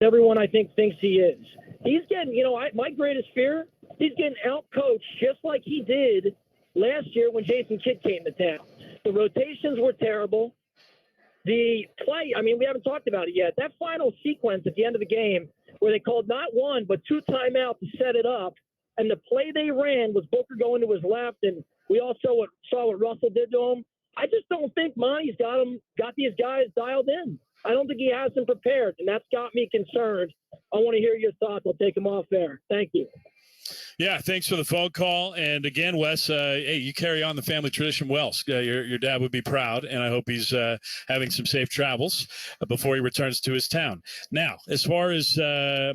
everyone I think thinks he is. He's getting, my greatest fear, he's getting out-coached just like he did last year when Jason Kidd came to town. The rotations were terrible. The play, we haven't talked about it yet. That final sequence at the end of the game where they called not one but two timeouts to set it up, and the play they ran was Booker going to his left, and we also saw what Russell did to him. I just don't think Monty's got these guys dialed in. I don't think he has them prepared, and that's got me concerned. I want to hear your thoughts. I'll take them off there. Thank you. Yeah, thanks for the phone call. And again, Wes, hey, you carry on the family tradition well. Your dad would be proud, and I hope he's having some safe travels before he returns to his town. Now, as far as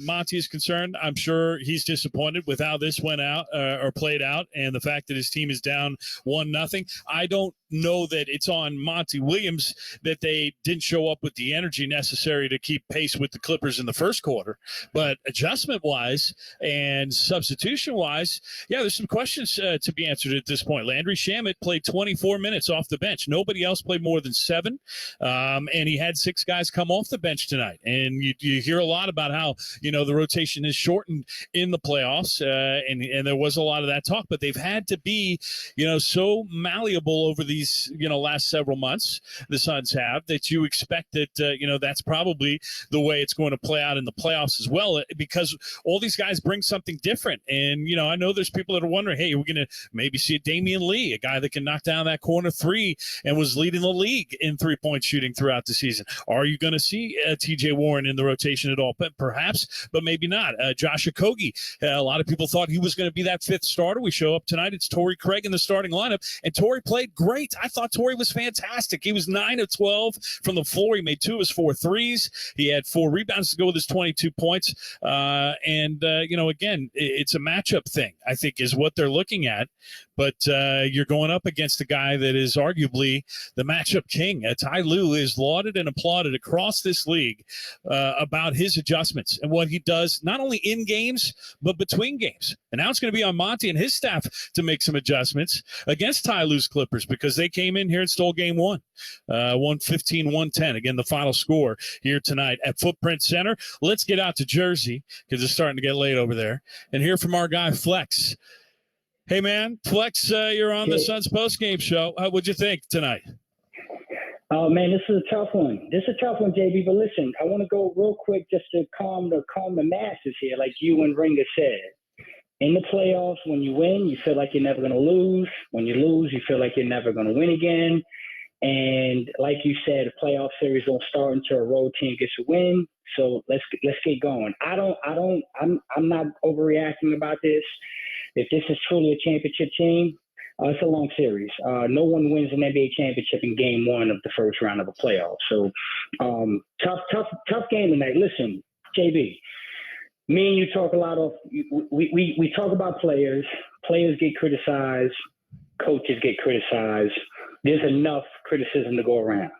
Monty is concerned, I'm sure he's disappointed with how this went out or played out, and the fact that his team is down 1-0. I don't know that it's on Monty Williams that they didn't show up with the energy necessary to keep pace with the Clippers in the first quarter, but adjustment-wise and substitution-wise, yeah, there's some questions to be answered at this point. Landry Shamet played 24 minutes off the bench. Nobody else played more than 7, and he had 6 guys come off the bench tonight. And you hear a lot about how, the rotation is shortened in the playoffs, and there was a lot of that talk, but they've had to be, so malleable over these, last several months, the Suns have, that you expect that, that's probably the way it's going to play out in the playoffs as well, because all these guys bring something different. And, I know there's people that are wondering, hey, we're going to maybe see a Damian Lee, a guy that can knock down that corner 3 and was leading the league in 3-point shooting throughout the season. Are you going to see TJ Warren in the rotation at all? But perhaps, but maybe not. Josh Okogie, a lot of people thought he was going to be that 5th starter. We show up tonight, it's Torrey Craig in the starting lineup, and Torrey played great. I thought Torrey was fantastic. He was 9 of 12 from the floor. He made 2 of his 4 threes. He had 4 rebounds to go with his 22 points. Again, it's a matchup thing, I think, is what they're looking at. But you're going up against a guy that is arguably the matchup king. Ty Lue is lauded and applauded across this league about his adjustments and what he does, not only in games, but between games. And now it's going to be on Monty and his staff to make some adjustments against Ty Lue's Clippers, because they came in here and stole game 1, 115-110. Again, the final score here tonight at Footprint Center. Let's get out to Jersey because it's starting to get late over there and hear from our guy Flex. Hey, man, Flex, you're on the Suns postgame show. What'd you think tonight? Oh, man, this is a tough one. JB. But listen, I want to go real quick just to calm the masses here, like you and Ringer said. In the playoffs, when you win, you feel like you're never going to lose. When you lose, you feel like you're never going to win again. And like you said, a playoff series don't start until a road team gets a win. So let's get going. I'm not overreacting about this. If this is truly a championship team, it's a long series. No one wins an NBA championship in game 1 of the first round of a playoff. So tough game tonight. Listen, JB, me and you talk a lot of we talk about players. Players get criticized. Coaches get criticized. There's enough criticism to go around.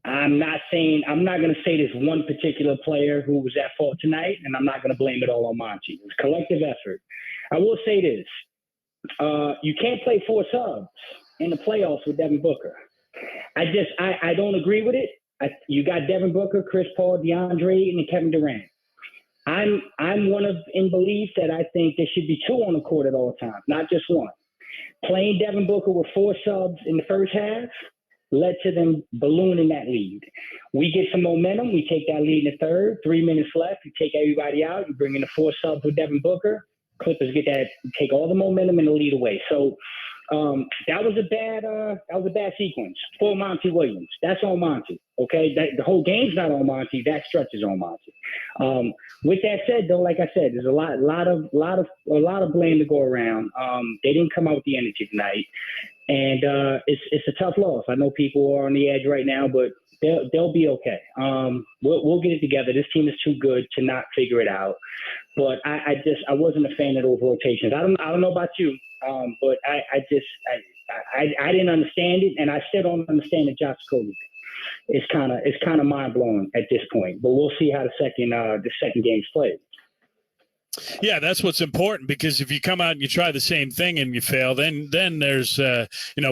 I'm not going to say there's one particular player who was at fault tonight, and I'm not going to blame it all on Monty. It was collective effort. I will say this. You can't play 4 subs in the playoffs with Devin Booker. I don't agree with it. You got Devin Booker, Chris Paul, DeAndre, and Kevin Durant. I'm in belief that I think there should be 2 on the court at all times, not just 1. Playing Devin Booker with 4 subs in the first half led to them ballooning that lead. We get some momentum. We take that lead in the third. 3 minutes left. You take everybody out. You bring in the 4 subs with Devin Booker. Clippers take all the momentum and the lead away. So that was a bad sequence for Monty Williams. That's on Monty. Okay, the whole game's not on Monty. That stretch is on Monty. With that said, though, like I said, there's a lot of blame to go around. They didn't come out with the energy tonight, and it's a tough loss. I know people are on the edge right now, but they'll be okay. We'll get it together. This team is too good to not figure it out. But I wasn't a fan of those rotations. I don't know about you, but I didn't understand it, and I still don't understand the Josh Okogie. It's kind of mind blowing at this point. But we'll see how the second game's played. Yeah, that's what's important, because if you come out and you try the same thing and you fail, then there's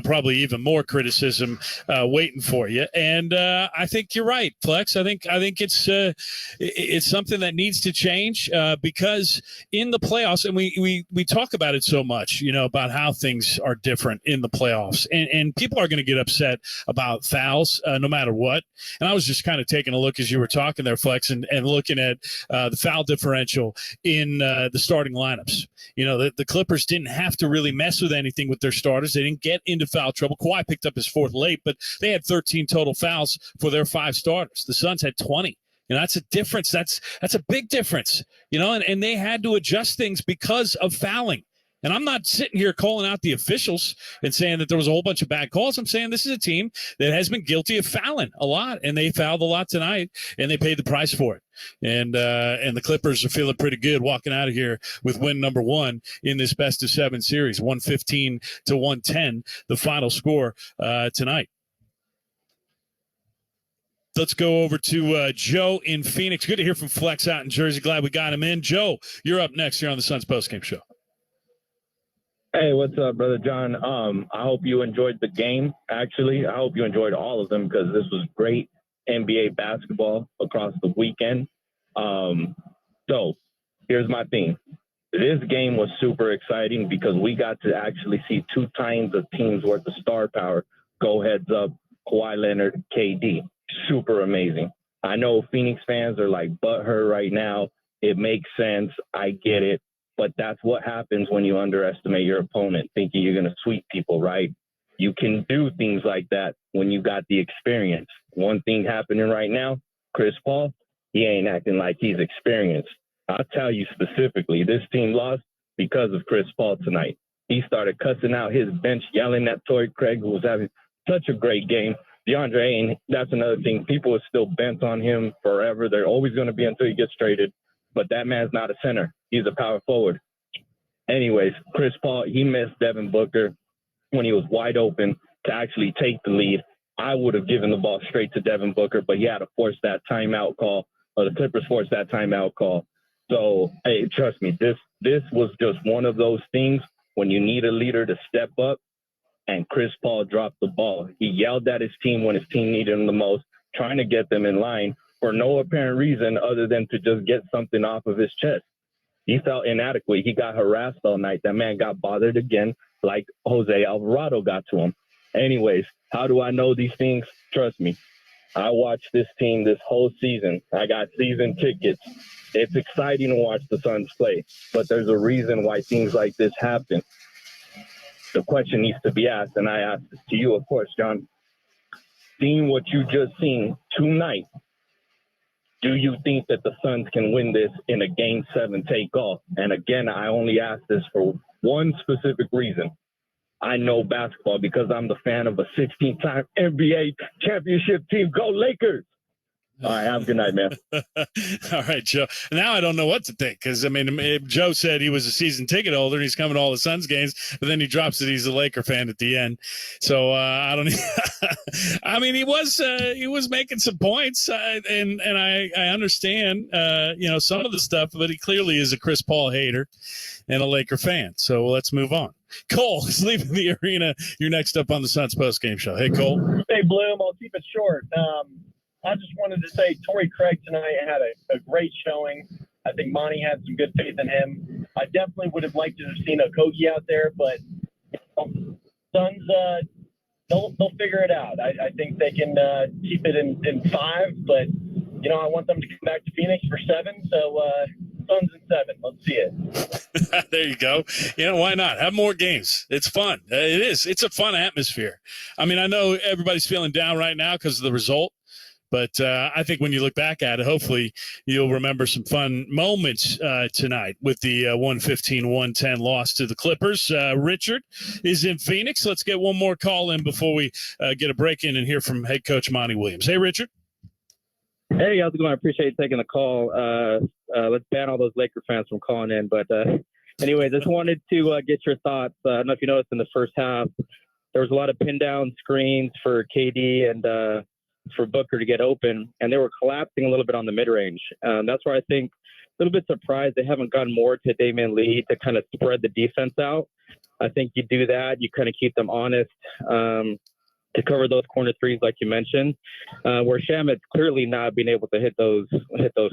probably even more criticism waiting for you. And I think you're right, Flex. I think it's something that needs to change because in the playoffs, and we talk about it so much, about how things are different in the playoffs, and people are going to get upset about fouls no matter what. And I was just kind of taking a look as you were talking there, Flex, and looking at the foul differential in the starting lineups. The Clippers didn't have to really mess with anything with their starters. They didn't get into foul trouble. Kawhi picked up his fourth late, but they had 13 total fouls for their 5 starters. The Suns had 20. That's a difference. That's a big difference, and they had to adjust things because of fouling. And I'm not sitting here calling out the officials and saying that there was a whole bunch of bad calls. I'm saying this is a team that has been guilty of fouling a lot, and they fouled a lot tonight, and they paid the price for it. And the Clippers are feeling pretty good walking out of here with win number 1 in this best-of-7 series, 115-110, the final score tonight. Let's go over to Joe in Phoenix. Good to hear from Flex out in Jersey. Glad we got him in. Joe, you're up next here on the Suns Postgame Show. Hey, what's up, Brother John? I hope you enjoyed the game, actually. I hope you enjoyed all of them because this was great NBA basketball across the weekend. So here's my thing. This game was super exciting because we got to actually see 2 times of teams worth of star power go heads up, Kawhi Leonard, KD. Super amazing. I know Phoenix fans are like butthurt right now. It makes sense. I get it. But that's what happens when you underestimate your opponent, thinking you're going to sweep people, right? You can do things like that when you got the experience. One thing happening right now, Chris Paul, he ain't acting like he's experienced. I'll tell you specifically, this team lost because of Chris Paul tonight. He started cussing out his bench, yelling at Torrey Craig, who was having such a great game. DeAndre Ayton, that's another thing. People are still bent on him forever. They're always going to be until he gets traded. But that man's not a center. He's a power forward. Anyways, Chris Paul, he missed Devin Booker when he was wide open to actually take the lead. I would have given the ball straight to Devin Booker, but he had to force that timeout call, or the Clippers forced that timeout call. So, hey, trust me, this was just one of those things when you need a leader to step up, and Chris Paul dropped the ball. He yelled at his team when his team needed him the most, trying to get them in line for no apparent reason other than to just get something off of his chest. He felt inadequate. He got harassed all night. That man got bothered again, like Jose Alvarado got to him. Anyways, how do I know these things? Trust me. I watched this team this whole season. I got season tickets. It's exciting to watch the Suns play, but there's a reason why things like this happen. The question needs to be asked, and I ask this to you, of course, John. Seeing what you just seen tonight, do you think that the Suns can win this in a Game 7 takeoff? And again, I only ask this for one specific reason. I know basketball because I'm the fan of a 16-time NBA championship team. Go Lakers! All right, have a good night, man. All right, Joe. Now I don't know what to think because, Joe said he was a season ticket holder and he's coming to all the Suns games, but then he drops that he's a Laker fan at the end. So I don't he was making some points, and I understand, some of the stuff, but he clearly is a Chris Paul hater and a Laker fan. So let's move on. Cole is leaving the arena. You're next up on the Suns postgame show. Hey, Cole. Hey, Bloom. I'll keep it short. I just wanted to say Torrey Craig tonight had a great showing. I think Monty had some good faith in him. I definitely would have liked to have seen Okogie out there, but Suns, they'll figure it out. I think they can keep it in 5, but, I want them to come back to Phoenix for 7, so Suns in 7. Let's see it. There you go. Why not? Have more games. It's fun. It is. It's a fun atmosphere. I know everybody's feeling down right now because of the result. But I think when you look back at it, hopefully you'll remember some fun moments tonight with the 115-110 loss to the Clippers. Richard is in Phoenix. Let's get one more call in before we get a break in and hear from head coach Monty Williams. Hey, Richard. Hey, how's it going? I appreciate you taking the call. Let's ban all those Laker fans from calling in. But anyways, I just wanted to get your thoughts. I don't know if you noticed in the first half, there was a lot of pin down screens for KD and for Booker to get open, and they were collapsing a little bit on the mid-range. That's where I think little bit surprised they haven't gone more to Damian Lee to kind of spread the defense out. I think you do that, you kind of keep them honest to cover those corner threes, like you mentioned. Where Shamit's clearly not being able to hit those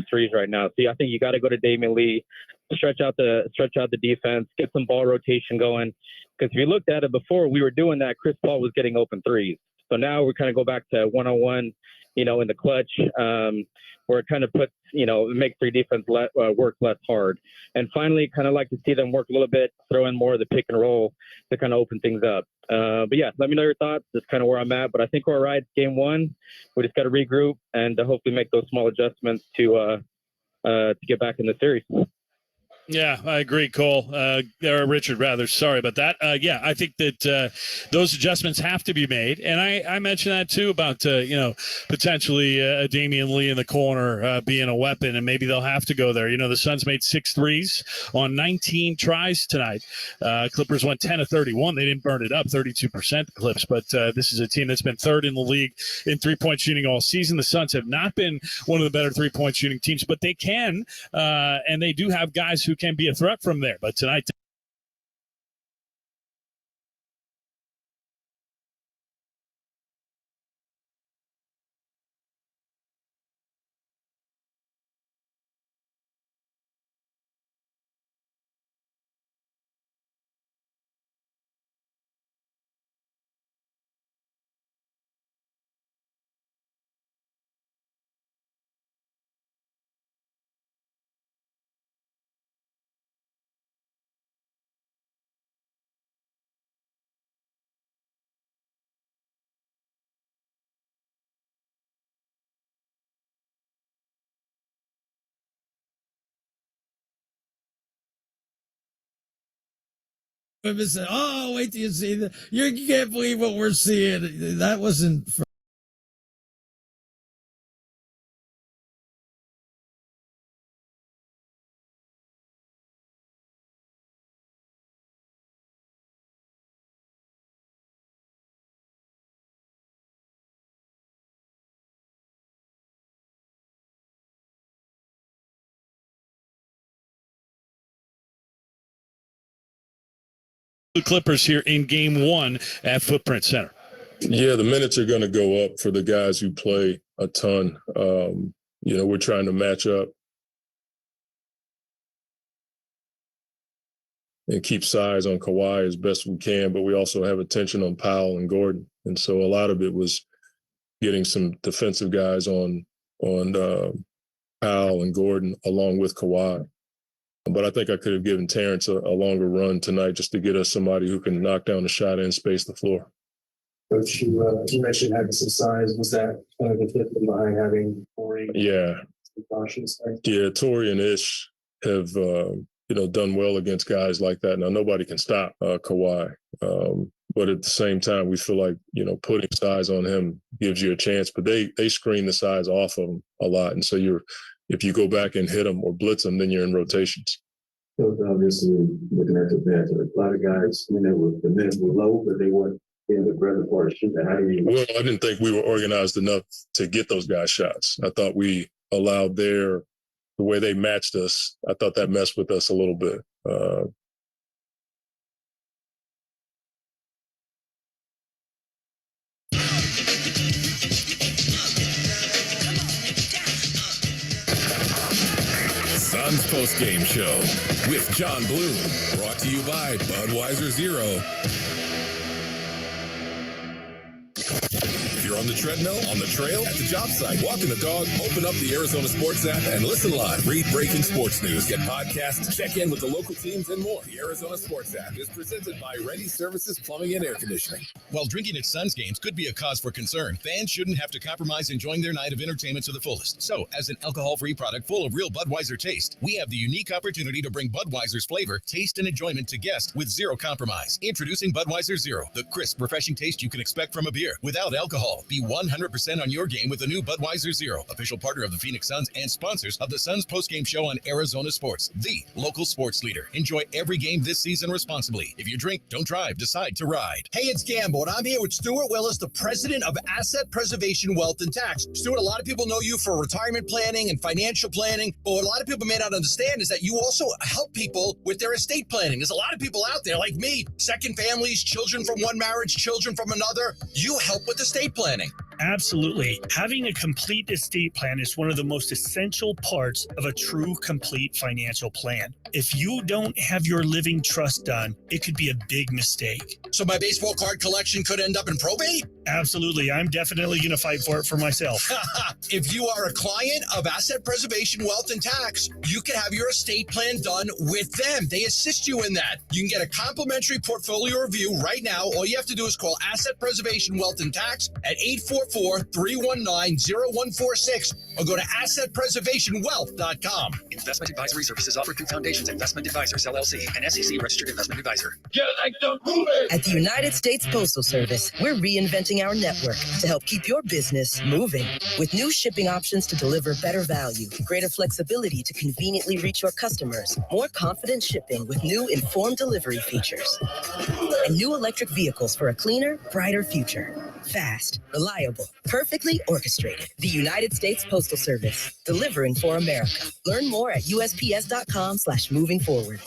threes right now. So I think you got to go to Damian Lee, stretch out the defense, get some ball rotation going. Because if you looked at it before, we were doing that. Chris Paul was getting open threes. So now we kind of go back to one-on-one, in the clutch, where it kind of puts, makes their defense work less hard. And finally, kind of like to see them work a little bit, throw in more of the pick and roll to kind of open things up. But yeah, let me know your thoughts. That's kind of where I'm at. But I think we're all right. Game one, we just got to regroup and hopefully make those small adjustments to get back in the series. Yeah, I agree, Cole. Richard, rather. Sorry about that. Yeah, I think that those adjustments have to be made. And I mentioned that, too, about, potentially Damian Lee in the corner being a weapon, and maybe they'll have to go there. The Suns made 6 threes on 19 tries tonight. Clippers went 10 of 31. They didn't burn it up, 32% the Clips. But this is a team that's been third in the league in three-point shooting all season. The Suns have not been one of the better three-point shooting teams, but they can, and they do have guys who can be a threat from there. But tonight, Said, oh, wait till you see that. You can't believe what we're seeing. That wasn't from the Clippers here in game one at Footprint Center. Yeah, the minutes are going to go up for the guys who play a ton. We're trying to match up and keep size on Kawhi as best we can, but we also have attention on Powell and Gordon. And so a lot of it was getting some defensive guys on Powell and Gordon along with Kawhi. But I think I could have given Terrence a longer run tonight just to get us somebody who can knock down the shot and space the floor. Coach, you mentioned having some size. Was that kind of the tip behind having Torrey? Yeah. Cautious? Yeah, Torrey and Ish have, done well against guys like that. Now, nobody can stop Kawhi. But at the same time, we feel like, putting size on him gives you a chance. But they screen the size off of him a lot. And so if you go back and hit them or blitz them, then you're in rotations. So obviously, looking at the bench, a lot of guys, the minutes were low, but they weren't in the bread part of shooting. How do you? Well, I didn't think we were organized enough to get those guys shots. I thought we allowed the way they matched us. I thought that messed with us a little bit. Suns post-game show with John Bloom, brought to you by Budweiser Zero. If you're on the treadmill, on the trail, at the job site, walking the dog, open up the Arizona Sports app and listen live. Read breaking sports news, get podcasts, check in with the local teams, and more. The Arizona Sports app is presented by Ready Services Plumbing and Air Conditioning. While drinking at Suns games could be a cause for concern, fans shouldn't have to compromise enjoying their night of entertainment to the fullest. So, as an alcohol-free product full of real Budweiser taste, we have the unique opportunity to bring Budweiser's flavor, taste, and enjoyment to guests with zero compromise. Introducing Budweiser Zero, the crisp, refreshing taste you can expect from a beer without alcohol. Be 100% on your game with the new Budweiser Zero, official partner of the Phoenix Suns and sponsors of the Suns postgame show on Arizona Sports, the local sports leader. Enjoy every game this season responsibly. If you drink, don't drive. Decide to ride. Hey, it's Gambo, and I'm here with Stuart Willis, the president of Asset Preservation Wealth and Tax. Stuart, a lot of people know you for retirement planning and financial planning, but what a lot of people may not understand is that you also help people with their estate planning. There's a lot of people out there like me, second families, children from one marriage, children from another. You help with estate planning. Absolutely. Having a complete estate plan is one of the most essential parts of a true complete financial plan. If you don't have your living trust done, it could be a big mistake. So my baseball card collection could end up in probate? Absolutely. I'm definitely going to fight for it for myself. If you are a client of Asset Preservation Wealth and Tax, you can have your estate plan done with them. They assist you in that. You can get a complimentary portfolio review right now. All you have to do is call Asset Preservation Wealth and Tax at 844-319-0146 or go to assetpreservationwealth.com. Investment advisory services offered through Foundations Investment Advisors, LLC, an SEC registered investment advisor. At the United States Postal Service, we're reinventing our network to help keep your business moving. With new shipping options to deliver better value, greater flexibility to conveniently reach your customers, more confident shipping with new informed delivery features, and new electric vehicles for a cleaner, brighter future. Fast, reliable, perfectly orchestrated. The United States Postal Service, delivering for America. Learn more at USPS.com/moving forward.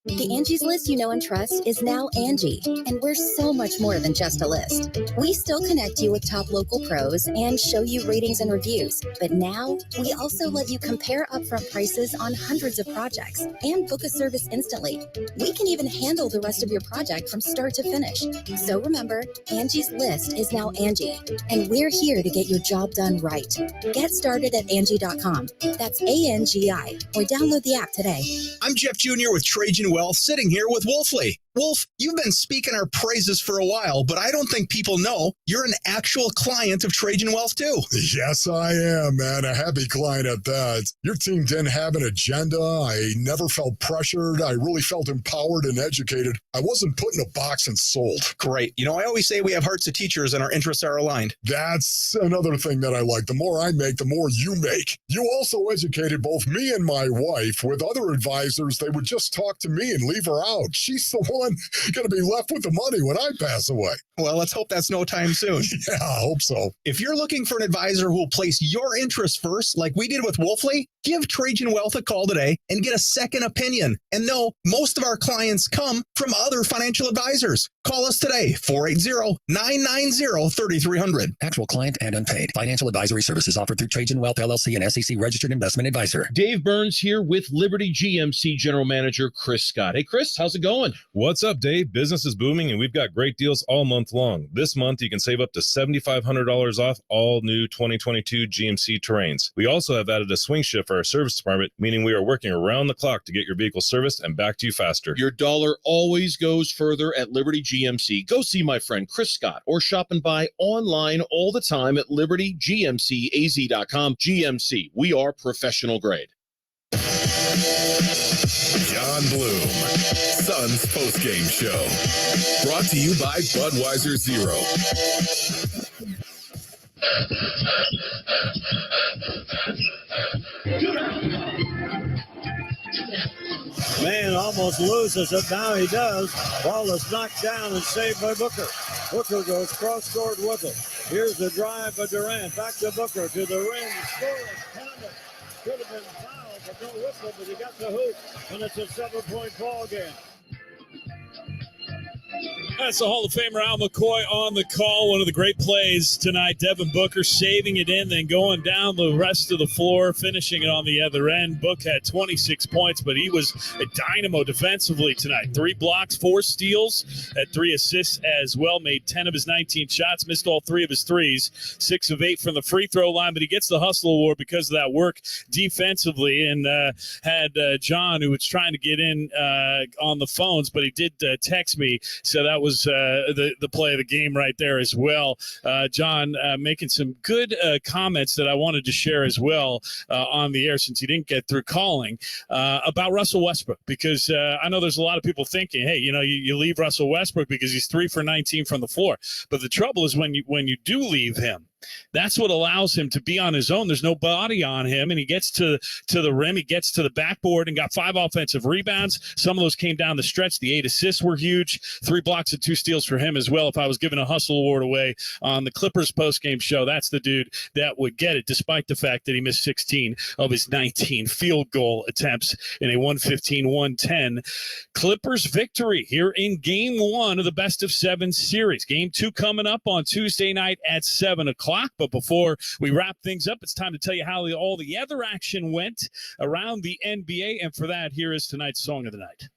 The Angie's List you know and trust is now Angie, and we're so much more than just a list. We still connect you with top local pros and show you ratings and reviews, but now we also let you compare upfront prices on hundreds of projects and book a service instantly. We can even handle the rest of your project from start to finish. So remember, Angie's List is now Angie, and we're here to get your job done right. Get started at Angie.com. That's ANGI, or download the app today. I'm Jeff Jr. with Trajan Wealth, sitting here with Wolfley. Wolf, you've been speaking our praises for a while, but I don't think people know you're an actual client of Trajan Wealth too. Yes, I am, man. A happy client at that. Your team didn't have an agenda. I never felt pressured. I really felt empowered and educated. I wasn't put in a box and sold. Great. You know, I always say we have hearts of teachers and our interests are aligned. That's another thing that I like. The more I make, the more you make. You also educated both me and my wife. With other advisors, they would just talk to me and leave her out. She's the one going to be left with the money when I pass away. Well, let's hope that's no time soon. Yeah, I hope so. If you're looking for an advisor who will place your interests first, like we did with Wolfley, give Trajan Wealth a call today and get a second opinion. And no, most of our clients come from other financial advisors. Call us today, 480-990-3300. Actual client and unpaid. Financial advisory services offered through Trajan Wealth, LLC, an SEC registered investment advisor. Dave Burns here with Liberty GMC General Manager Chris Scott. Hey, Chris, how's it going? What's up, Dave? Business is booming, and we've got great deals all month long. This month, you can save up to $7,500 off all new 2022 GMC Terrains. We also have added a swing shift for our service department, meaning we are working around the clock to get your vehicle serviced and back to you faster. Your dollar always goes further at Liberty GMC. Go see my friend Chris Scott or shop and buy online all the time at libertygmcaz.com. GMC, we are professional grade. John Bloom, Suns postgame show. Brought to you by Budweiser Zero. Man almost loses it. Now he does. Ball is knocked down and saved by Booker. Booker goes cross-court with it. Here's the drive by Durant. Back to Booker to the ring. Scoreless. Thomas could have been fouled, but no whistle, but he got the hoop, and it's a 7-point ball game. That's the Hall of Famer Al McCoy on the call. One of the great plays tonight. Devin Booker saving it in, then going down the rest of the floor, finishing it on the other end. Book had 26 points, but he was a dynamo defensively tonight. 3 blocks, 4 steals, had 3 assists as well. Made 10 of his 19 shots, missed all 3 of his threes, 6 of 8 from the free throw line, but he gets the Hustle Award because of that work defensively. And had John, who was trying to get in on the phones, but he did text me, so that was the play of the game right there as well. John making some good comments that I wanted to share as well on the air, since he didn't get through calling, about Russell Westbrook, because I know there's a lot of people thinking, hey, you leave Russell Westbrook because he's 3 for 19 from the floor. But the trouble is when you do leave him, that's what allows him to be on his own. There's no body on him, and he gets to the rim. He gets to the backboard and got 5 offensive rebounds. Some of those came down the stretch. The 8 assists were huge. 3 blocks and 2 steals for him as well. If I was giving a hustle award away on the Clippers postgame show, that's the dude that would get it, despite the fact that he missed 16 of his 19 field goal attempts in a 115-110 Clippers victory here in Game 1 of the Best of 7 series. Game 2 coming up on Tuesday night at 7 o'clock. But before we wrap things up, it's time to tell you how all the other action went around the NBA. And for that, here is tonight's Song of the Night.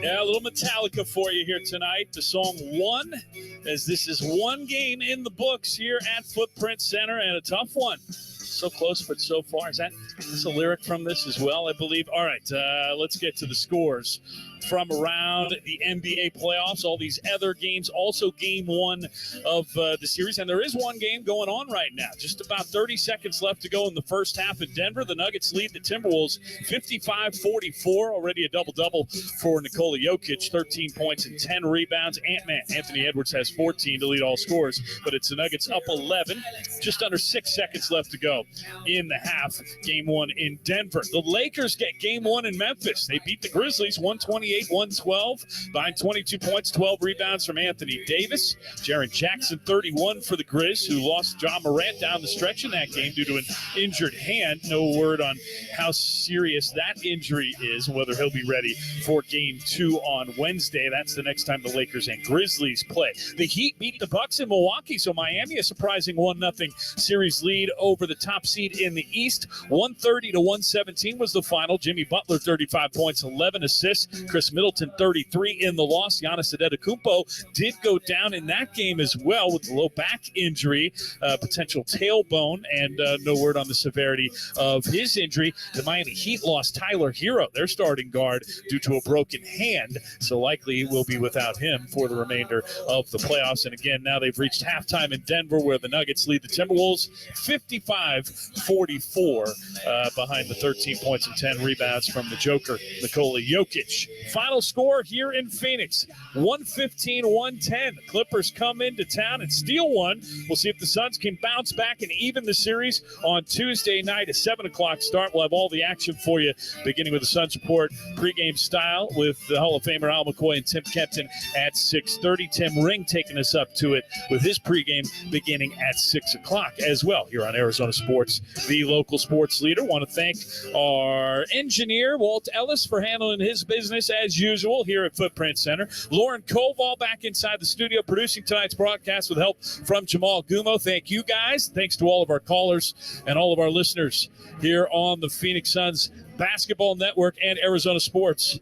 Yeah, a little Metallica for you here tonight. The song One, as this is one game in the books here at Footprint Center, and a tough one. So close, but so far. Is this a lyric from this as well, I believe? All right, let's get to the scores from around the NBA playoffs. All these other games, also Game 1 of the series. And there is one game going on right now. Just about 30 seconds left to go in the first half in Denver. The Nuggets lead the Timberwolves 55-44. Already a double-double for Nikola Jokic, 13 points and 10 rebounds. Ant-Man, Anthony Edwards, has 14 to lead all scores. But it's the Nuggets up 11. Just under 6 seconds left to go in the half. Game 1 in Denver. The Lakers get Game 1 in Memphis. They beat the Grizzlies 128-112, behind 22 points, 12 rebounds from Anthony Davis. Jaren Jackson, 31 for the Grizz, who lost John Morant down the stretch in that game due to an injured hand. No word on how serious that injury is, whether he'll be ready for Game 2 on Wednesday. That's the next time the Lakers and Grizzlies play. The Heat beat the Bucks in Milwaukee, so Miami a surprising 1-0 series lead over the top seed in the East. 130-117 was the final. Jimmy Butler, 35 points, 11 assists. Chris Middleton, 33 in the loss. Giannis Antetokounmpo did go down in that game as well with a low back injury, potential tailbone, and no word on the severity of his injury. The Miami Heat lost Tyler Hero, their starting guard, due to a broken hand, so likely will be without him for the remainder of the playoffs. And again, now they've reached halftime in Denver, where the Nuggets lead the Timberwolves 55-44, behind the 13 points and 10 rebounds from the Joker, Nikola Jokic. Final score here in Phoenix, 115-110. The Clippers come into town and steal one. We'll see if the Suns can bounce back and even the series on Tuesday night at 7 o'clock start. We'll have all the action for you, beginning with the Suns Report pregame style with the Hall of Famer Al McCoy and Tim Kempton at 6:30. Tim Ring taking us up to it with his pregame beginning at 6 o'clock as well here on Arizona Sports, the local sports leader. Want to thank our engineer, Walt Ellis, for handling his business as usual here at Footprint Center. Lauren Koval back inside the studio producing tonight's broadcast with help from Jamal Gumo. Thank you guys. Thanks to all of our callers and all of our listeners here on the Phoenix Suns Basketball Network and Arizona Sports,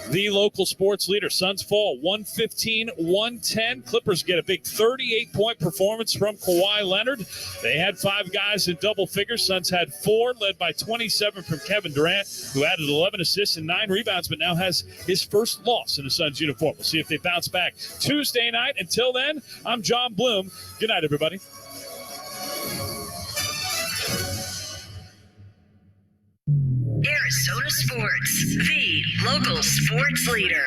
the local sports leader. Suns fall 115-110. Clippers get a big 38-point performance from Kawhi Leonard. They had 5 guys in double figures. Suns had 4, led by 27 from Kevin Durant, who added 11 assists and 9 rebounds, but now has his first loss in a Suns uniform. We'll see if they bounce back Tuesday night. Until then, I'm John Bloom. Good night, everybody. Arizona Sports, the local sports leader.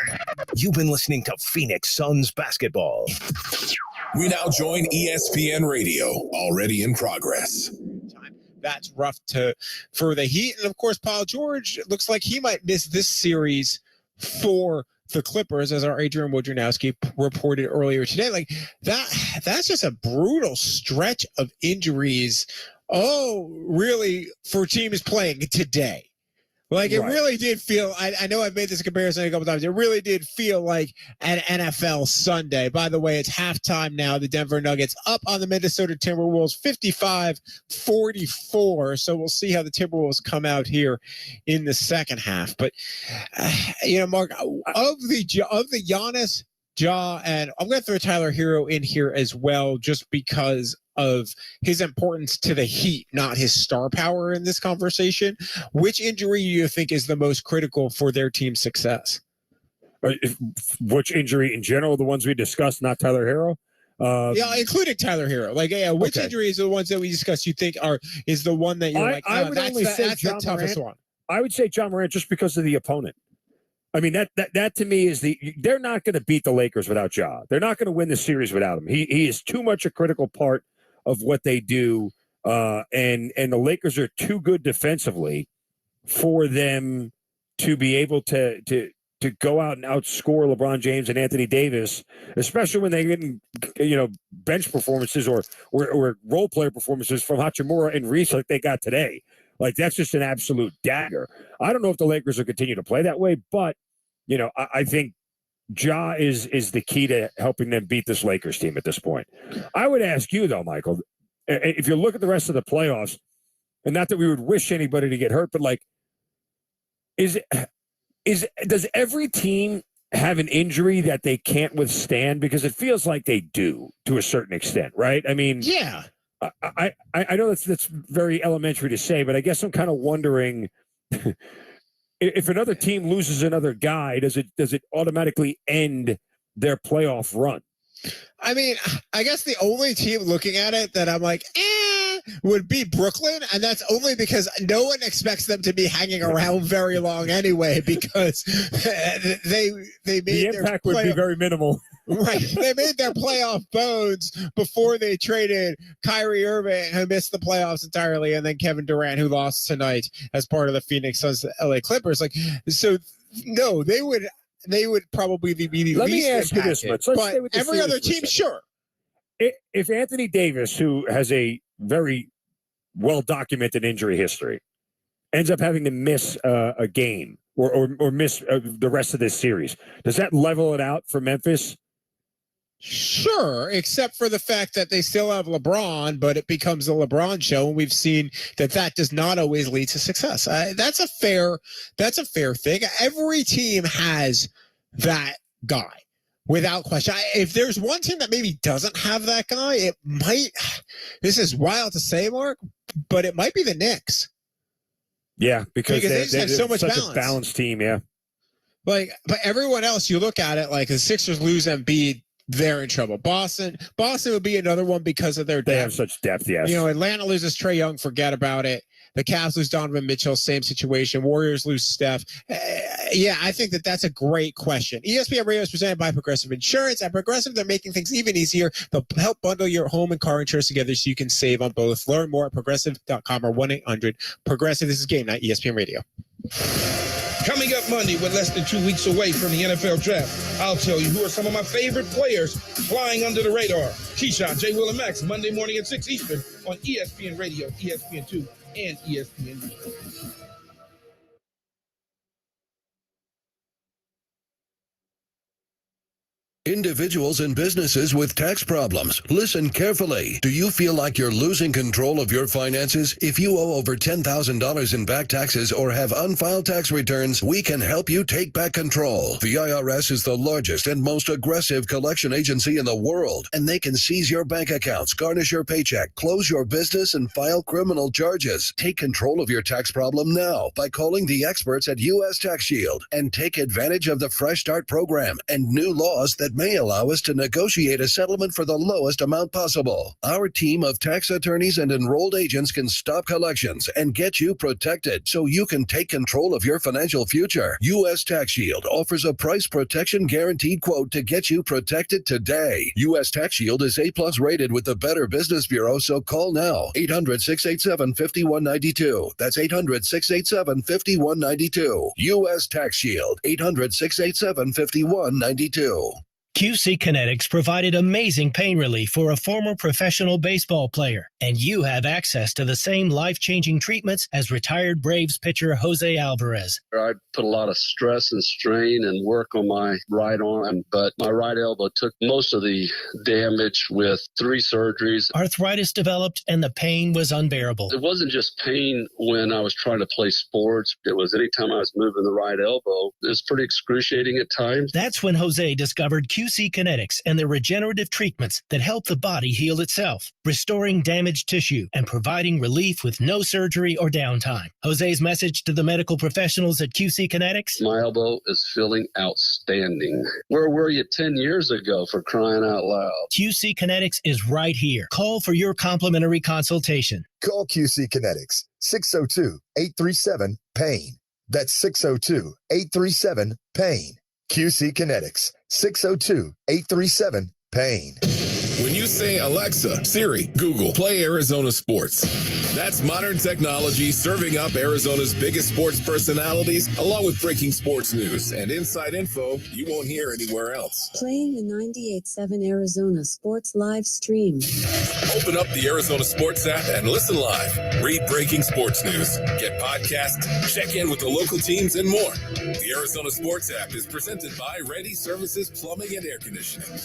You've been listening to Phoenix Suns basketball. We now join ESPN Radio, already in progress. That's rough for the Heat. And, of course, Paul George looks like he might miss this series for the Clippers, as our Adrian Wojnarowski reported earlier today. Like, that's just a brutal stretch of injuries. Oh, really, for teams playing today. Like, it really did feel, I know I've made this comparison a couple times, it really did feel like an NFL Sunday. By the way, it's halftime now. The Denver Nuggets up on the Minnesota Timberwolves 55-44. So we'll see how the Timberwolves come out here in the second half. But, Mark, of the Giannis, Ja, and I'm going to throw Tyler Hero in here as well, just because of his importance to the Heat, not his star power in this conversation. Which injury do you think is the most critical for their team's success? Which injury in general? The ones we discussed, not Tyler Hero. Yeah, including Tyler Hero. Like, yeah, which injuries are the ones that we discussed you think is the one that you're I would only say that's the toughest one. I would say John Morant just because of the opponent. I mean, that to me is they're not going to beat the Lakers without Ja. They're not going to win the series without him. He is too much a critical part of what they do. And the Lakers are too good defensively for them to be able to go out and outscore LeBron James and Anthony Davis, especially when they get bench performances or role player performances from Hachimura and Reese like they got today. Like, that's just an absolute dagger. I don't know if the Lakers will continue to play that way, but I think Ja is the key to helping them beat this Lakers team at this point. I would ask you though, Michael, if you look at the rest of the playoffs, and not that we would wish anybody to get hurt, but like, does every team have an injury that they can't withstand? Because it feels like they do to a certain extent, right? I mean, yeah. I know that's very elementary to say, but I guess I'm kind of wondering if another team loses another guy, does it automatically end their playoff run? I mean, I guess the only team looking at it that I'm like, would be Brooklyn, and that's only because no one expects them to be hanging around very long anyway, because they made the impact would be very minimal. Right. They made their playoff bones before they traded Kyrie Irving, who missed the playoffs entirely, and then Kevin Durant, who lost tonight as part of the Phoenix Suns LA Clippers. Like, so no, they would probably be the Let least me ask you this much. but every other team, sure. If Anthony Davis, who has a very well-documented injury history, ends up having to miss a game or miss the rest of this series, does that level it out for Memphis? Sure, except for the fact that they still have LeBron, but it becomes a LeBron show, and we've seen that does not always lead to success. That's a fair thing. Every team has that guy, without question. If there's one team that maybe doesn't have that guy, it might. This is wild to say, Mark, but it might be the Knicks. Yeah, because they just have so much such balance. a balanced team. Yeah, but everyone else, you look at it like the Sixers lose Embiid. They're in trouble. Boston would be another one because of their depth. They have such depth, yes. Atlanta loses Trae Young, forget about it. The Cavs lose Donovan Mitchell, same situation. Warriors lose Steph. Yeah, I think that's a great question. ESPN Radio is presented by Progressive Insurance. At Progressive, they're making things even easier. They'll help bundle your home and car insurance together so you can save on both. Learn more at progressive.com or 1-800-PROGRESSIVE. This is Game Night, ESPN Radio. Coming up Monday, with less than 2 weeks away from the NFL draft, I'll tell you who are some of my favorite players flying under the radar. Keyshawn, J. Will, and Max, Monday morning at 6 Eastern on ESPN Radio, ESPN2, and ESPN. Individuals and businesses with tax problems, listen carefully. Do you feel like you're losing control of your finances? If you owe over $10,000 in back taxes or have unfiled tax returns, we can help you take back control. The IRS is the largest and most aggressive collection agency in the world, and they can seize your bank accounts, garnish your paycheck, close your business, and file criminal charges. Take control of your tax problem now by calling the experts at U.S. Tax Shield and take advantage of the Fresh Start program and new laws that may allow us to negotiate a settlement for the lowest amount possible. Our team of tax attorneys and enrolled agents can stop collections and get you protected so you can take control of your financial future. U.S. Tax Shield offers a price protection guaranteed quote to get you protected today. U.S. Tax Shield is A+ rated with the Better Business Bureau, so call now. 800-687-5192. That's 800-687-5192. U.S. Tax Shield. 800-687-5192. QC Kinetics provided amazing pain relief for a former professional baseball player, and you have access to the same life-changing treatments as retired Braves pitcher Jose Alvarez. I put a lot of stress and strain and work on my right arm, but my right elbow took most of the damage with 3 surgeries. Arthritis developed and the pain was unbearable. It wasn't just pain when I was trying to play sports. It was anytime I was moving the right elbow. It was pretty excruciating at times. That's when Jose discovered QC Kinetics and their regenerative treatments that help the body heal itself, restoring damaged tissue and providing relief with no surgery or downtime. Jose's message to the medical professionals at QC Kinetics? My elbow is feeling outstanding. Where were you 10 years ago, for crying out loud? QC Kinetics is right here. Call for your complimentary consultation. Call QC Kinetics, 602-837-PAIN. That's 602-837-PAIN. QC Kinetics, 602-837-PAIN. When you say Alexa, Siri, Google, play Arizona Sports. That's modern technology serving up Arizona's biggest sports personalities, along with breaking sports news and inside info you won't hear anywhere else. Playing the 98.7 Arizona Sports live stream. Open up the Arizona Sports app and listen live. Read breaking sports news, get podcasts, check in with the local teams, and more. The Arizona Sports app is presented by Ready Services Plumbing and Air Conditioning.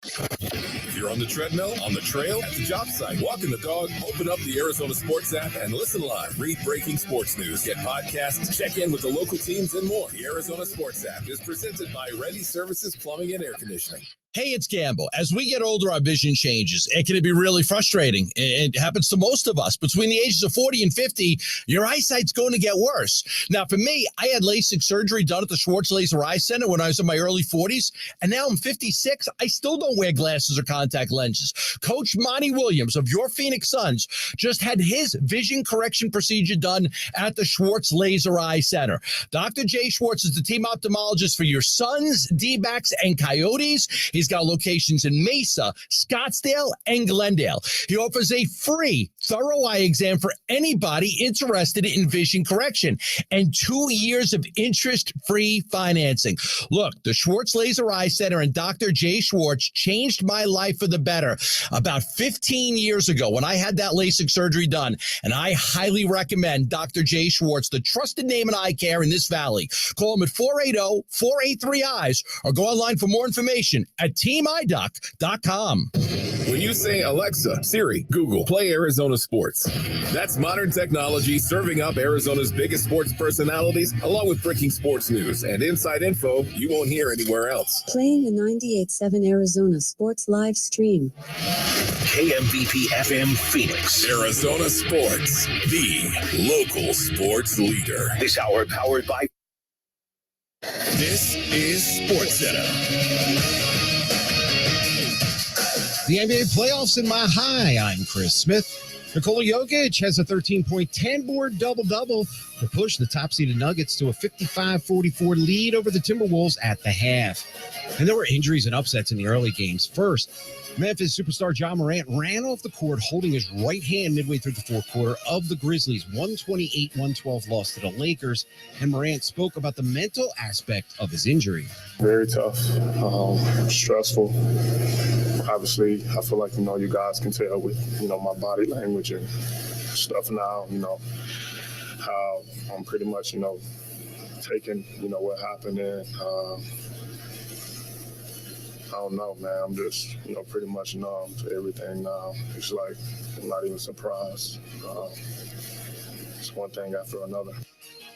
If you're on the treadmill, on the trail, at the job site, walking the dog, open up the Arizona Sports app and listen live. Read breaking sports news, get podcasts, check in with the local teams, and more. The Arizona Sports app is presented by Ready Services Plumbing and Air Conditioning. Hey, it's Gamble. As we get older, our vision changes. It can be really frustrating. It happens to most of us. Between the ages of 40 and 50, your eyesight's going to get worse. Now, for me, I had LASIK surgery done at the Schwartz Laser Eye Center when I was in my early 40s. And now I'm 56. I still don't wear glasses or contact lenses. Coach Monty Williams of your Phoenix Suns just had his vision correction procedure done at the Schwartz Laser Eye Center. Dr. Jay Schwartz is the team ophthalmologist for your Suns, D-backs, and Coyotes. He's got locations in Mesa, Scottsdale, and Glendale. He offers a free, thorough eye exam for anybody interested in vision correction and 2 years of interest-free financing. Look, the Schwartz Laser Eye Center and Dr. Jay Schwartz changed my life for the better about 15 years ago when I had that LASIK surgery done, and I highly recommend Dr. Jay Schwartz, the trusted name in eye care in this valley. Call him at 480-483-EYES or go online for more information at teamidoc.com. When you say Alexa, Siri, Google, play Arizona Sports. That's modern technology serving up Arizona's biggest sports personalities, along with breaking sports news and inside info you won't hear anywhere else. Playing the 98.7 Arizona Sports live stream. KMVP FM Phoenix. Arizona Sports, the local sports leader. This hour powered by... This is Sports Center. The NBA playoffs in my high. I'm Chris Smith. Nikola Jokic has a 13-point, 10-board double-double to push the top-seeded Nuggets to a 55-44 lead over the Timberwolves at the half. And there were injuries and upsets in the early games. First, Memphis superstar Ja Morant ran off the court holding his right hand midway through the fourth quarter of the Grizzlies' 128-112 loss to the Lakers. And Morant spoke about the mental aspect of his injury. Very tough, stressful. Obviously, I feel like, you guys can tell with, my body language and stuff now, how I'm pretty much, taking, what happened in. I don't know, man. I'm just, pretty much numb to everything now. It's like I'm not even surprised. It's one thing after another.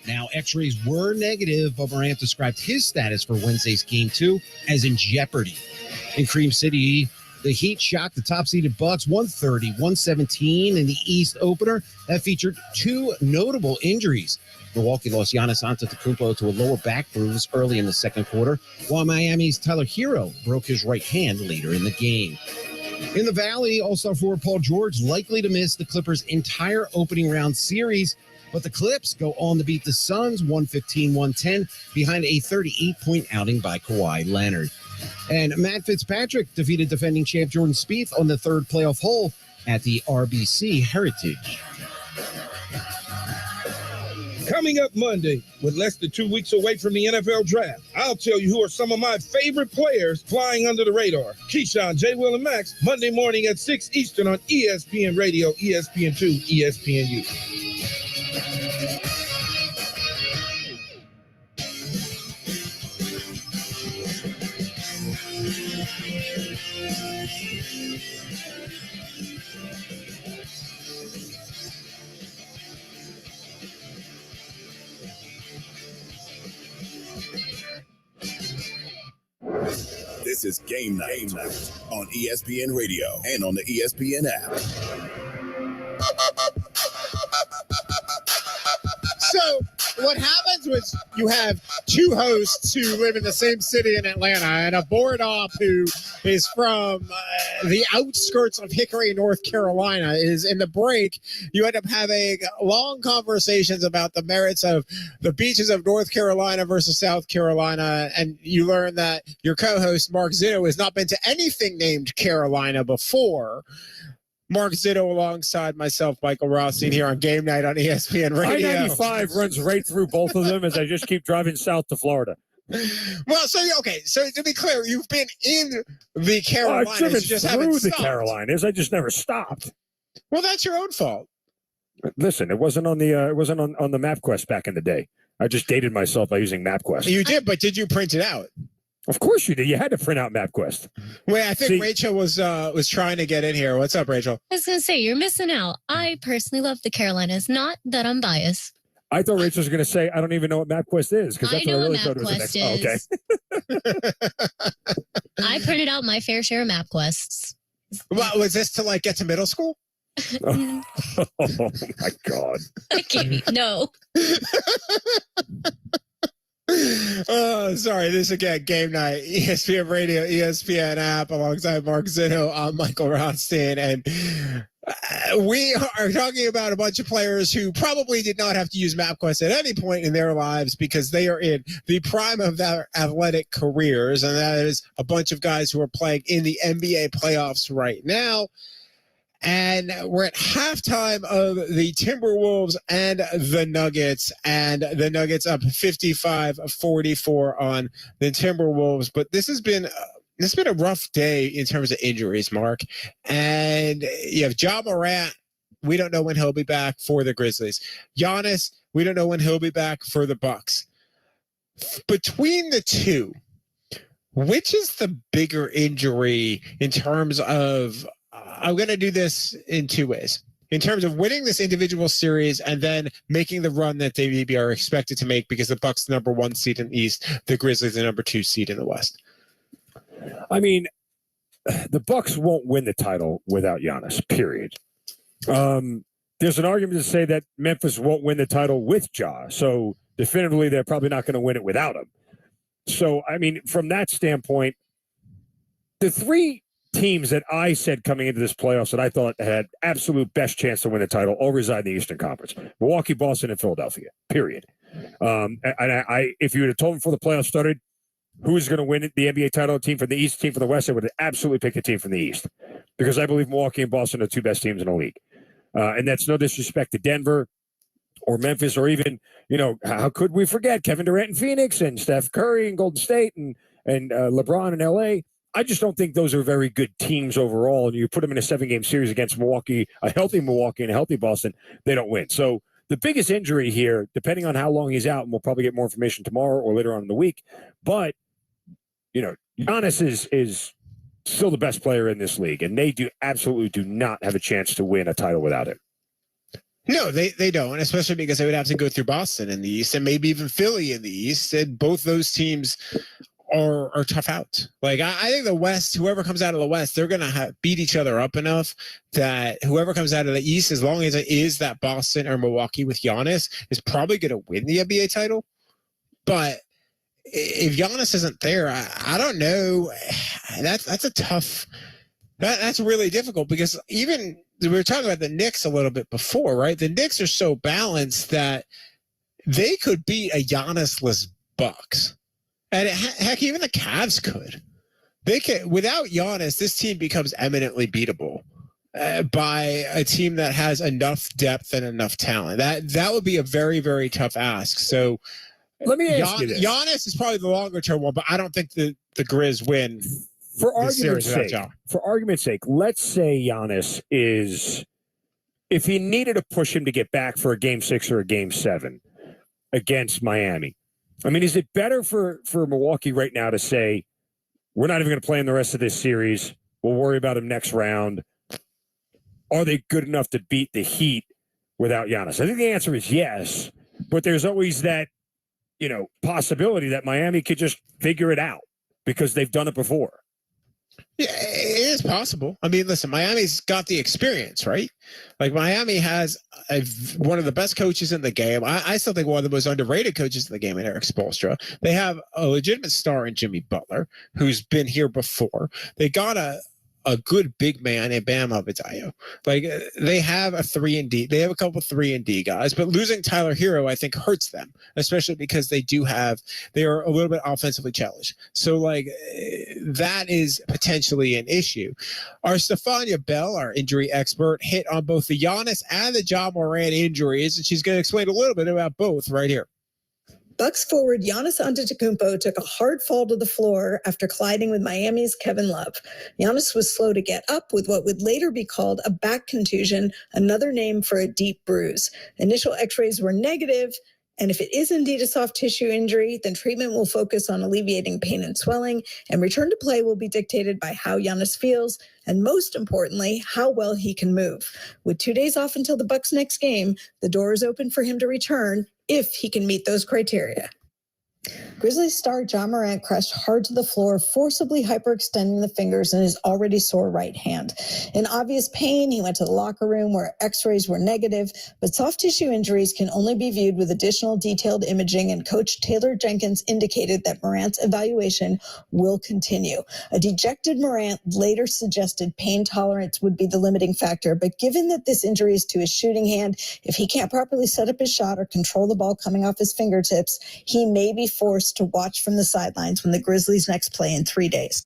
Now, x-rays were negative, but Morant described his status for Wednesday's Game 2 as in jeopardy. In Cream City, the Heat shocked the top-seeded Bucks 130-117 in the East opener. That featured two notable injuries. Milwaukee lost Giannis Antetokounmpo to a lower back bruise early in the second quarter, while Miami's Tyler Hero broke his right hand later in the game. In the Valley, All-Star forward Paul George likely to miss the Clippers' entire opening round series, but the Clips go on to beat the Suns 115-110 behind a 38-point outing by Kawhi Leonard. And Matt Fitzpatrick defeated defending champ Jordan Spieth on the third playoff hole at the RBC Heritage. Coming up Monday, with less than 2 weeks away from the NFL Draft, I'll tell you who are some of my favorite players flying under the radar. Keyshawn, J. Will, and Max, Monday morning at 6 Eastern on ESPN Radio, ESPN2, ESPNU. This is Game Night on ESPN Radio and on the ESPN app. So what happens was you have two hosts who live in the same city in Atlanta and a board op who is from the outskirts of Hickory, North Carolina. Is in the break, you end up having long conversations about the merits of the beaches of North Carolina versus South Carolina, and you learn that your co-host, Mark Zito, has not been to anything named Carolina before. Mark Zito alongside myself, Michael Rothstein, here on Game Night on ESPN Radio. I-95 runs right through both of them as I just keep driving south to Florida. Well, so to be clear, you've been in the Carolinas. I've driven you just haven't through the stopped. Carolinas. I just never stopped. Well, that's your own fault. Listen, it wasn't on the on the MapQuest back in the day. I just dated myself by using MapQuest. You did, but did you print it out? Of course you did. You had to print out MapQuest. Wait, I think Rachel was trying to get in here. What's up, Rachel? I was going to say, you're missing out. I personally love the Carolinas. Not that I'm biased. I thought Rachel was going to say, I don't even know what MapQuest is, because that's I know what I really what thought it was the next. MapQuest Okay. I printed out my fair share of MapQuests. Well, was this to get to middle school? Oh my God. I can't. No. Oh, sorry. This again, Game Night, ESPN Radio, ESPN app, alongside Mark Zito. I'm Michael Rothstein, and we are talking about a bunch of players who probably did not have to use MapQuest at any point in their lives because they are in the prime of their athletic careers, and that is a bunch of guys who are playing in the NBA playoffs right now. And we're at halftime of the Timberwolves and the Nuggets, and the Nuggets up 55-44 on the Timberwolves. But this has been a rough day in terms of injuries, Mark. And you have Ja Morant. We don't know when he'll be back for the Grizzlies. Giannis, we don't know when he'll be back for the Bucks. Between the two, which is the bigger injury in terms of I'm going to do this in two ways. In terms of winning this individual series and then making the run that they maybe are expected to make because the Bucks the number 1 seed in the East, the Grizzlies the number 2 seed in the West. I mean, the Bucks won't win the title without Giannis, period. There's an argument to say that Memphis won't win the title with Ja. So definitively, they're probably not going to win it without him. So, I mean, from that standpoint, the three teams that I said coming into this playoffs that I thought had absolute best chance to win the title all reside in the Eastern Conference: Milwaukee, Boston, and Philadelphia. Period. And if you would have told me before the playoffs started who was going to win the NBA title, team from the East, team from the West, I would have absolutely picked a team from the East because I believe Milwaukee and Boston are the two best teams in the league. And that's no disrespect to Denver or Memphis or even, how could we forget Kevin Durant in Phoenix and Steph Curry in Golden State and LeBron in LA. I just don't think those are very good teams overall. And you put them in a 7-game series against Milwaukee, a healthy Milwaukee and a healthy Boston, they don't win. So the biggest injury here, depending on how long he's out, and we'll probably get more information tomorrow or later on in the week, but, Giannis is still the best player in this league, and they absolutely do not have a chance to win a title without him. No, they don't, especially because they would have to go through Boston in the East and maybe even Philly in the East, and both those teams are tough out. I think the West, whoever comes out of the West, they're going to beat each other up enough that whoever comes out of the East, as long as it is that Boston or Milwaukee with Giannis, is probably going to win the NBA title. But if Giannis isn't there, I don't know. That's a tough. That's really difficult because even we were talking about the Knicks a little bit before, right? The Knicks are so balanced that they could beat a Giannis-less Bucks. And heck, even the Cavs could. They can. Without Giannis, this team becomes eminently beatable by a team that has enough depth and enough talent. That would be a very, very tough ask. So let me ask you this. Giannis is probably the longer term one, but I don't think the Grizz win. For argument's sake, let's say Giannis is, if he needed to push him to get back for a Game 6 or a Game 7 against Miami, I mean, is it better for Milwaukee right now to say, we're not even going to play in the rest of this series, we'll worry about him next round? Are they good enough to beat the Heat without Giannis? I think the answer is yes, but there's always that, possibility that Miami could just figure it out because they've done it before. Yeah, it is possible. I mean, listen, Miami's got the experience, right? Like Miami has one of the best coaches in the game. I still think one of the most underrated coaches in the game in Eric Spoelstra. They have a legitimate star in Jimmy Butler, who's been here before. They got a good big man in Bam Adebayo. Like they have a 3-and-D. They have a couple 3-and-D guys, but losing Tyler Hero, I think, hurts them, especially because they are a little bit offensively challenged. So like that is potentially an issue. Our Stefania Bell, our injury expert, hit on both the Giannis and the Ja Morant injuries, and she's going to explain a little bit about both right here. Bucks forward Giannis Antetokounmpo took a hard fall to the floor after colliding with Miami's Kevin Love. Giannis was slow to get up with what would later be called a back contusion, another name for a deep bruise. Initial x-rays were negative, and if it is indeed a soft tissue injury, then treatment will focus on alleviating pain and swelling, and return to play will be dictated by how Giannis feels, and most importantly, how well he can move. With 2 days off until the Bucks' next game, the door is open for him to return if he can meet those criteria. Grizzlies star Ja Morant crashed hard to the floor, forcibly hyperextending the fingers in his already sore right hand. In obvious pain, he went to the locker room where x-rays were negative, but soft tissue injuries can only be viewed with additional detailed imaging, and Coach Taylor Jenkins indicated that Morant's evaluation will continue. A dejected Morant later suggested pain tolerance would be the limiting factor, but given that this injury is to his shooting hand, if he can't properly set up his shot or control the ball coming off his fingertips, he may be forced to watch from the sidelines when the Grizzlies next play in 3 days.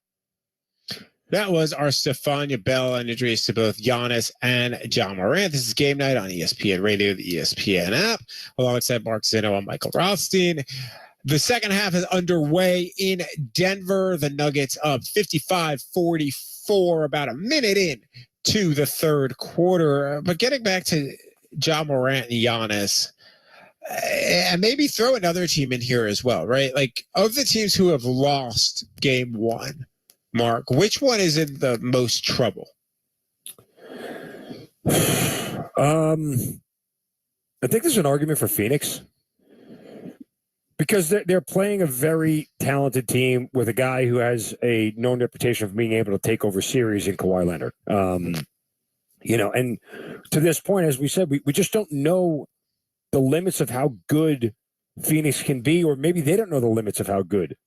That was our Stefania Bell and injuries to both Giannis and Ja Morant. This is Game Night on ESPN Radio, the ESPN app, alongside Mark Zinno and Michael Rothstein. The second half is underway in Denver. The Nuggets up 55-44, about a minute in to the third quarter. But getting back to Ja Morant and Giannis, and maybe throw another team in here as well, right? Like, of the teams who have lost game one, Mark, which one is in the most trouble? I think there's an argument for Phoenix because they're playing a very talented team with a guy who has a known reputation of being able to take over series in Kawhi Leonard. And to this point, as we said, we just don't know the limits of how good Phoenix can be, or maybe they don't know the limits of how good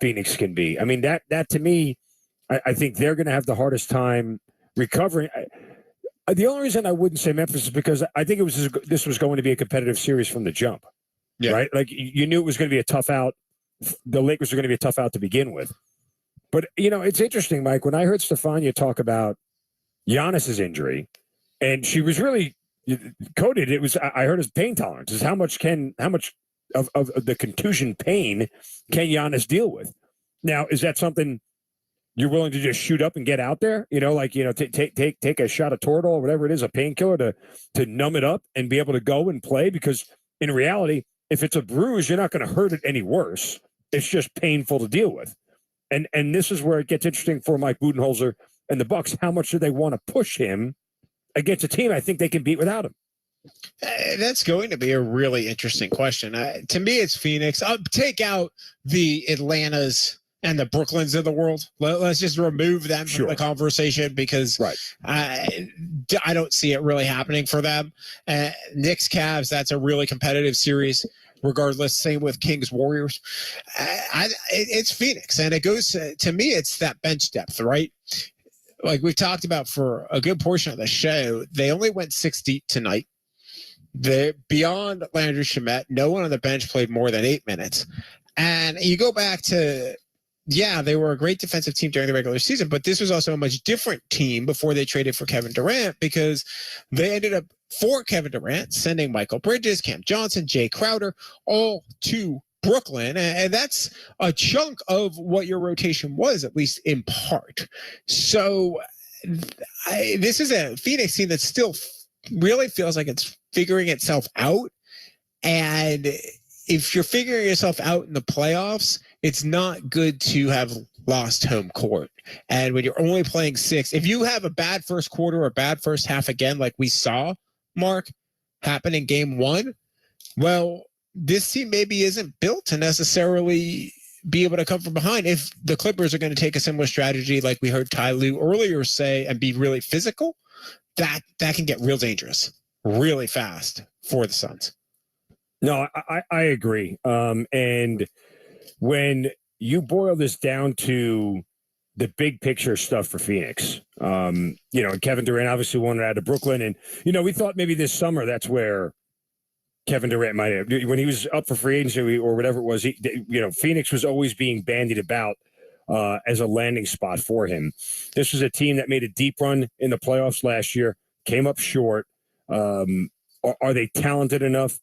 Phoenix can be. I mean, that to me, I think they're going to have the hardest time recovering. The only reason I wouldn't say Memphis is because I think this was going to be a competitive series from the jump, right? Like you knew it was going to be a tough out. The Lakers are going to be a tough out to begin with. But, it's interesting, Mike, when I heard Stefania talk about Giannis's injury, and she was really coded, I heard as pain tolerance is how much of the contusion pain can Giannis deal with. Now, is that something you're willing to just shoot up and get out there? Take a shot of Toradol or whatever it is, a painkiller to numb it up and be able to go and play? Because in reality, if it's a bruise, you're not going to hurt it any worse. It's just painful to deal with. And this is where it gets interesting for Mike Budenholzer and the Bucks. How much do they want to push him against a team I think they can beat without him? That's going to be a really interesting question. To me, it's Phoenix. I'll take out the Atlantas and the Brooklyns of the world. Let's just remove them from the conversation because I don't see it really happening for them. Knicks, Cavs, that's a really competitive series. Regardless, same with Kings, Warriors. It's Phoenix, and it goes to me. It's that bench depth, right? Like we've talked about for a good portion of the show, they only went 6 deep tonight. They're beyond Landry Shamet. No one on the bench played more than 8 minutes. And you go back to, they were a great defensive team during the regular season, but this was also a much different team before they traded for Kevin Durant, because they ended up, for Kevin Durant, sending Michael Bridges, Cam Johnson, Jay Crowder, all to Brooklyn, and that's a chunk of what your rotation was, at least in part. So this is a Phoenix team that still really feels like it's figuring itself out. And if you're figuring yourself out in the playoffs, it's not good to have lost home court. And when you're only playing 6, if you have a bad first quarter or a bad first half again, like we saw, Mark, happen in game 1, well, this team maybe isn't built to necessarily be able to come from behind. If the Clippers are going to take a similar strategy like we heard Ty Lue earlier say and be really physical, that can get real dangerous really fast for the Suns. No, I agree. And when you boil this down to the big picture stuff for Phoenix, and Kevin Durant obviously wanted out of Brooklyn. And, we thought maybe this summer that's where Kevin Durant might have, when he was up for free agency or whatever it was, Phoenix was always being bandied about as a landing spot for him. This was a team that made a deep run in the playoffs last year, came up short. Are they talented enough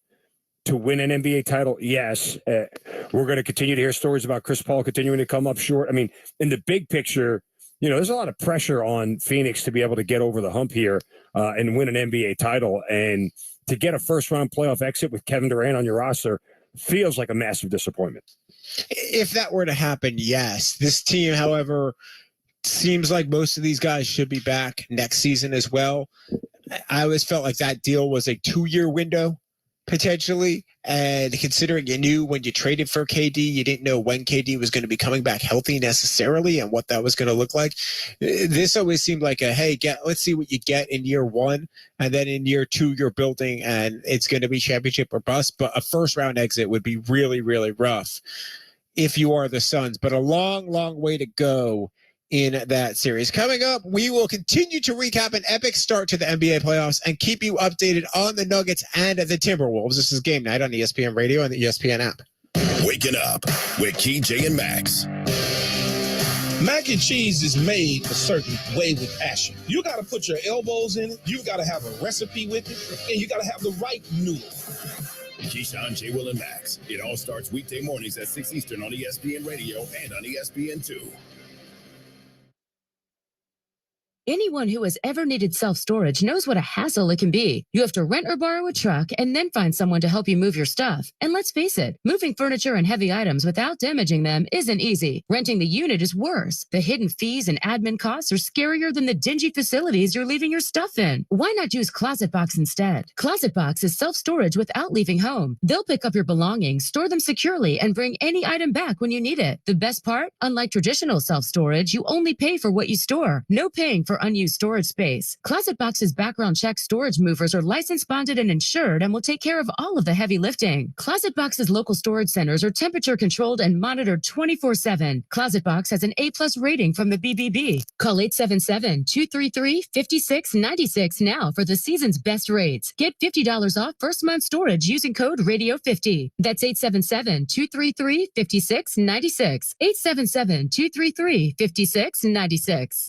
to win an NBA title? Yes. We're going to continue to hear stories about Chris Paul continuing to come up short. I mean, in the big picture, there's a lot of pressure on Phoenix to be able to get over the hump here and win an NBA title. And to get a first-round playoff exit with Kevin Durant on your roster feels like a massive disappointment. If that were to happen, yes. This team, however, seems like most of these guys should be back next season as well. I always felt like that deal was a 2-year window, potentially. And considering you knew when you traded for KD, you didn't know when KD was going to be coming back healthy necessarily and what that was going to look like. This always seemed like let's see what you get in year 1. And then in year 2, you're building and it's going to be championship or bust. But a first round exit would be really, really rough if you are the Suns. But a long, long way to go in that series. Coming up, we will continue to recap an epic start to the NBA playoffs and keep you updated on the Nuggets and the Timberwolves. This is Game Night on ESPN Radio and the ESPN app. Waking up with Key, Jay, and Max. Mac and cheese is made a certain way with passion. You got to put your elbows in it. You've got to have a recipe with it. And you got to have the right noodle. Keyshawn, J. Will, and Max. It all starts weekday mornings at 6 Eastern on ESPN Radio and on ESPN2. Anyone who has ever needed self-storage knows what a hassle it can be. You have to rent or borrow a truck and then find someone to help you move your stuff. And let's face it, moving furniture and heavy items without damaging them isn't easy. Renting the unit is worse. The hidden fees and admin costs are scarier than the dingy facilities you're leaving your stuff in. Why not use ClosetBox instead? ClosetBox is self-storage without leaving home. They'll pick up your belongings, store them securely, and bring any item back when you need it. The best part? Unlike traditional self-storage, you only pay for what you store. No paying for unused storage space. ClosetBox's background check storage movers are licensed, bonded, and insured and will take care of all of the heavy lifting. ClosetBox's local storage centers are temperature controlled and monitored 24/7. ClosetBox has an A+ rating from the BBB. Call 877-233-5696 now for the season's best rates. Get $50 off first month storage using code RADIO50. That's 877-233-5696. 877-233-5696.